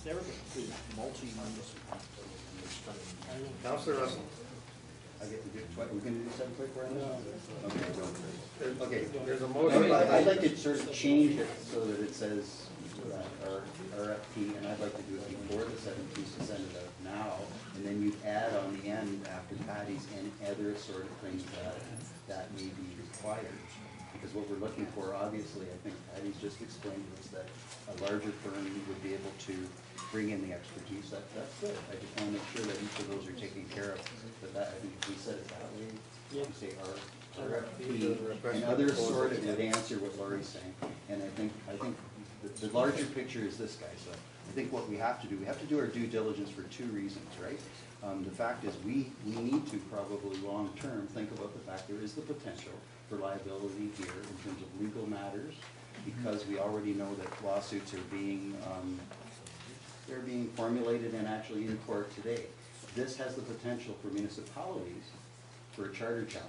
never been multi-municipal. Councillor Russell. I get to do what? We're going to do 7.4 on this? Okay, go. There's a motion. I'd like to sort of change it so that it says RFP, and I'd like to do it before the 17th to send it out now, and then you add on the end after Patty's and other sort of things that may be required. Because what we're looking for, obviously, I think Patty's just explained to us that a larger firm would be able to bring in the expertise. That's good. I just want to make sure that each of those are taken care of. But that, I think if we said it that way, you say RFP and other sort of would answer what Laurie's saying. And I think the larger picture is this, guys. So I think what we have to do our due diligence for two reasons, right? The fact is we need to probably long term think about the fact there is the potential for liability here in terms of legal matters, because we already know that lawsuits are being they're being formulated and actually in court today. This has the potential for municipalities for a charter challenge.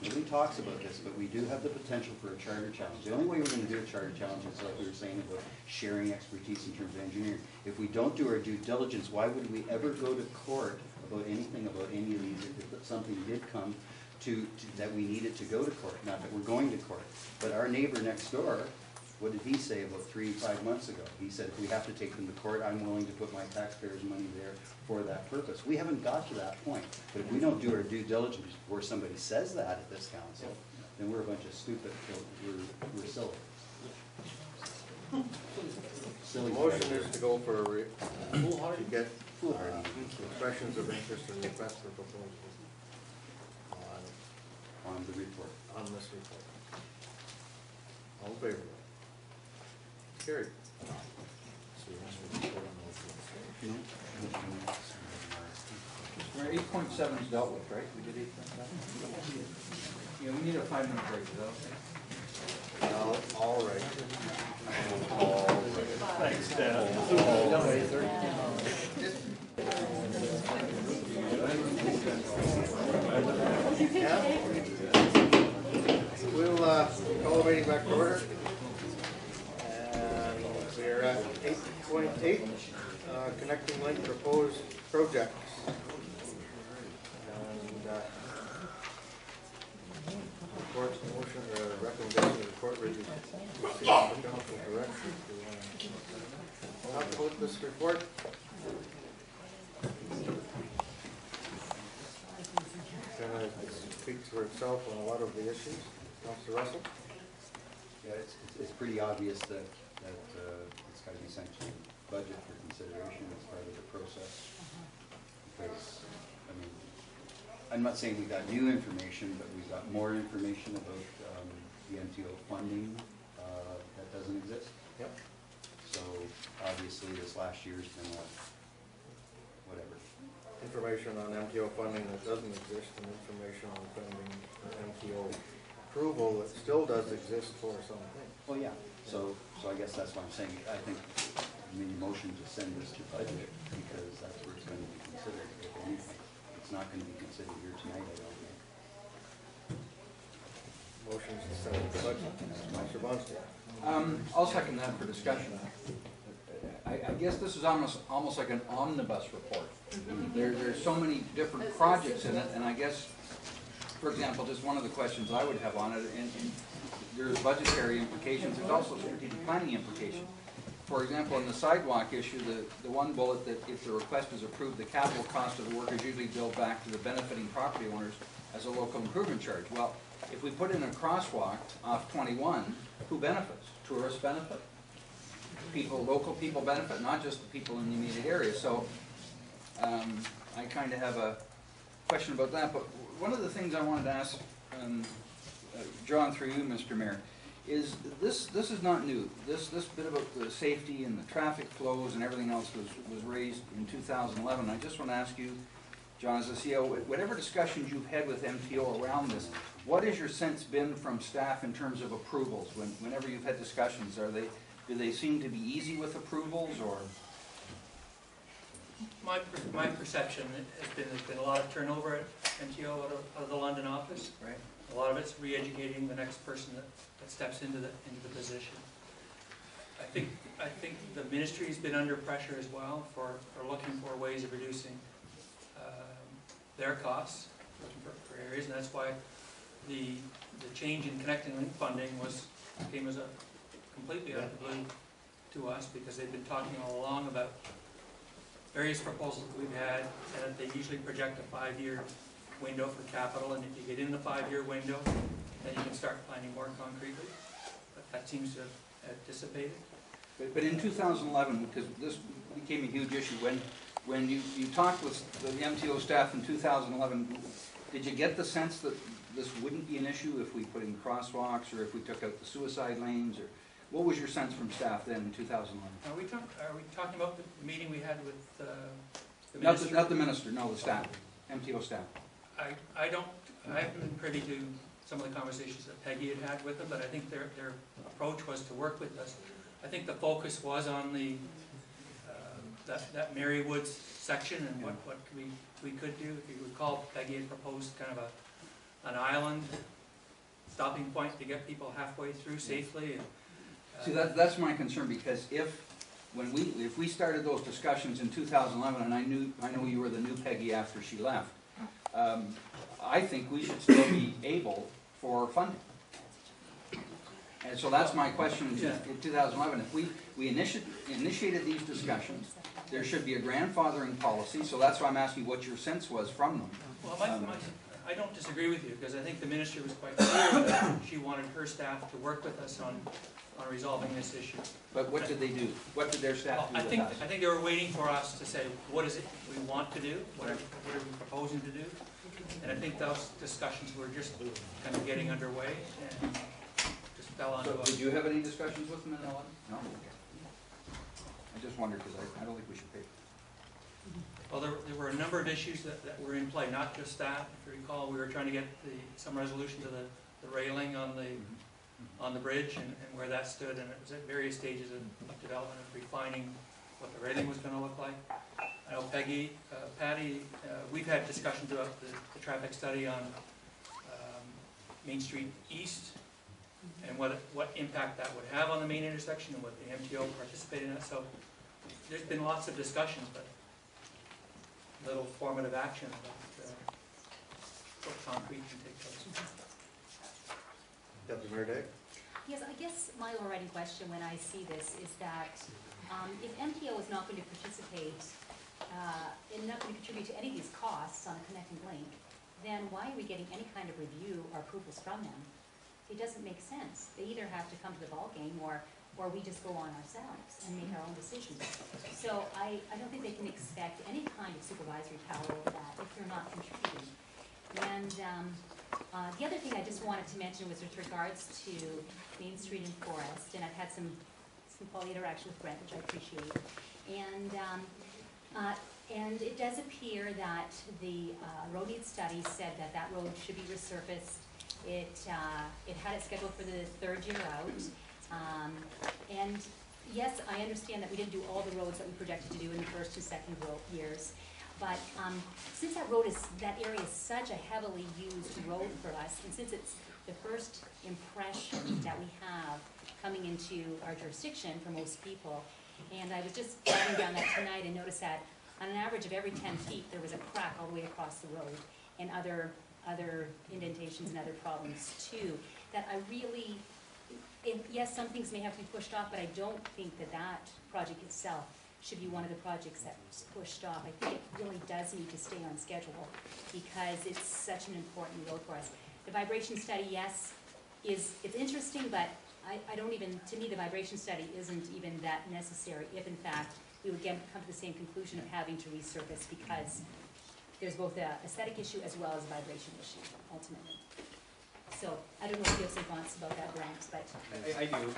Nobody talks about this, but we do have the potential for a charter challenge. The only way we're going to do a charter challenge is like we were saying about sharing expertise in terms of engineering. If we don't do our due diligence, why would we ever go to court about anything about any of these if something did come to that we needed to go to court? Not that we're going to court, but our neighbor next door, what did he say about 3-5 months ago? He said, if we have to take them to court, I'm willing to put my taxpayers' money there for that purpose. We haven't got to that point. But if we don't do our due diligence before somebody says that at this council, then we're a bunch of stupid, we're silly. The motion is to go for to get expressions of interest and request for proposals on the report. On this report. All in favor? Carried. No. 8.7 is dealt with, right? We did 8.7? Yeah, we need a 5-minute break, is that okay? All right. Thanks, Dad. We'll call the meeting back to order. And we are at 8.8, connecting link proposed projects. And report's motion or recommendation of the report reading council direction to output this report. Kind of speaks for itself on a lot of the issues. Councillor Russell? Yeah, it's pretty obvious that it's got to be sanctioned budget for consideration as part of the process. Because, I mean, I'm not saying we got new information, but we got more information about the MTO funding that doesn't exist. Yep. So obviously this last year's been whatever. Information on MTO funding that doesn't exist, and information on funding MTO approval that still does exist for something. Well, yeah. So I guess that's what I'm saying. I think we need a motion to send this to budget because that's where it's going to be considered. If anything, it's not going to be considered here tonight, I don't think. Motions to send it to budget. Councillor Bonstein. I'll second that for discussion. I guess this is almost like an omnibus report. There's so many different projects in it, and I guess, for example, just one of the questions I would have on it, and there's budgetary implications, there's also strategic planning implications. For example, in the sidewalk issue, the one bullet that if the request is approved, the capital cost of the work is usually billed back to the benefiting property owners as a local improvement charge. Well, if we put in a crosswalk off 21, who benefits? Tourists benefit? Local people benefit, not just the people in the immediate area. So I kind of have a question about that. But one of the things I wanted to ask, John, through you, Mr. Mayor, is this is not new. This bit about the safety and the traffic flows and everything else was raised in 2011. I just want to ask you, John, as a CEO, whatever discussions you've had with MTO around this, what has your sense been from staff in terms of approvals? Whenever you've had discussions, do they seem to be easy with approvals, or? My perception has been there's been a lot of turnover at MTO out of the London office. Right. A lot of it's re-educating the next person that steps into the position. I I think the ministry's been under pressure as well for looking for ways of reducing their costs, looking for areas, and that's why the change in Connecting Link funding came as a completely out of the blue to us, because they've been talking all along about various proposals that we've had, and that they usually project a 5-year window for capital, and if you get in the 5-year window, then you can start planning more concretely. But that seems to have dissipated. But in 2011, because this became a huge issue, when you talked with the MTO staff in 2011, did you get the sense that this wouldn't be an issue if we put in crosswalks, or if we took out the suicide lanes, or what was your sense from staff then in 2011? Are we talking about the meeting we had with the Not minister? not the minister, no, the staff, MTO staff. I haven't been privy to some of the conversations that Peggy had with them, but I think their approach was to work with us. I think the focus was on the that Mary Woods section and what we could do. If you recall, Peggy had proposed kind of an island stopping point to get people halfway through safely. And, See, that's my concern, because if we started those discussions in 2011, and I know you were the new Peggy after she left, I think we should still be able for funding. And so that's my question in 2011. If we initiated these discussions, there should be a grandfathering policy, so that's why I'm asking what your sense was from them. well, I don't disagree with you, because I think the minister was quite clear that she wanted her staff to work with us on resolving this issue. But what did they do? What did their staff do I with think us? they were waiting for us to say, what is it we want to do? What are we proposing to do? And I think those discussions were just kind of getting underway and just fell onto So us. did you have any discussions with them in 2011? No? I just wondered, because I don't think we should pay. Well, there were a number of issues that were in play, not just that. If you recall, we were trying to get some resolution to the railing on the bridge and where that stood, and it was at various stages of development of refining what the railing was going to look like. I know Peggy, Patty, we've had discussions about the traffic study on Main Street East and what impact that would have on the main intersection and what the MTO participated in that. So there's been lots of discussions, but little formative action about what concrete can take place. Deputy Mayor Day? Yes, I guess my overriding question when I see this is that if MTO is not going to participate and not going to contribute to any of these costs on a connecting link, then why are we getting any kind of review or approvals from them? It doesn't make sense. They either have to come to the ballgame or we just go on ourselves and make our own decisions. So I don't think they can expect any kind of supervisory power over that if they're not contributing. And the other thing I just wanted to mention was with regards to Main Street and Forest, and I've had some quality interaction with Brent, which I appreciate. And it does appear that the road needs study said that road should be resurfaced. It had it scheduled for the 3rd year out. And yes, I understand that we didn't do all the roads that we projected to do in the 1st and 2nd years. But since that area is such a heavily used road for us, and since it's the first impression that we have coming into our jurisdiction for most people, and I was just driving down that tonight and noticed that on an average of every 10 feet, there was a crack all the way across the road, and other indentations and other problems too, that I really, yes, some things may have to be pushed off, but I don't think that project itself should be one of the projects that's pushed off. I think it really does need to stay on schedule because it's such an important road for us. The vibration study, yes, it's interesting, but I don't even, to me, the vibration study isn't even that necessary if in fact we would come to the same conclusion of having to resurface, because there's both an aesthetic issue as well as a vibration issue, ultimately. So I don't know if you have some thoughts about that, Brent, but. I do.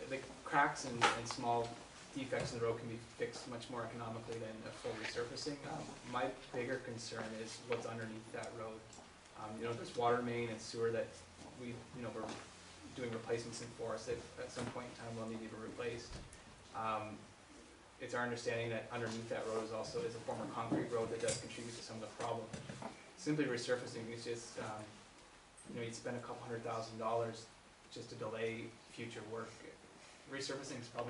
The cracks and small defects in the road can be fixed much more economically than a full resurfacing. My bigger concern is what's underneath that road. There's water main and sewer that we're doing replacements in Forest that at some point in time will need to be replaced. It's our understanding that underneath that road is a former concrete road that does contribute to some of the problem. Simply resurfacing is just, you'd spend $200,000 just to delay future work. resurfacing is probably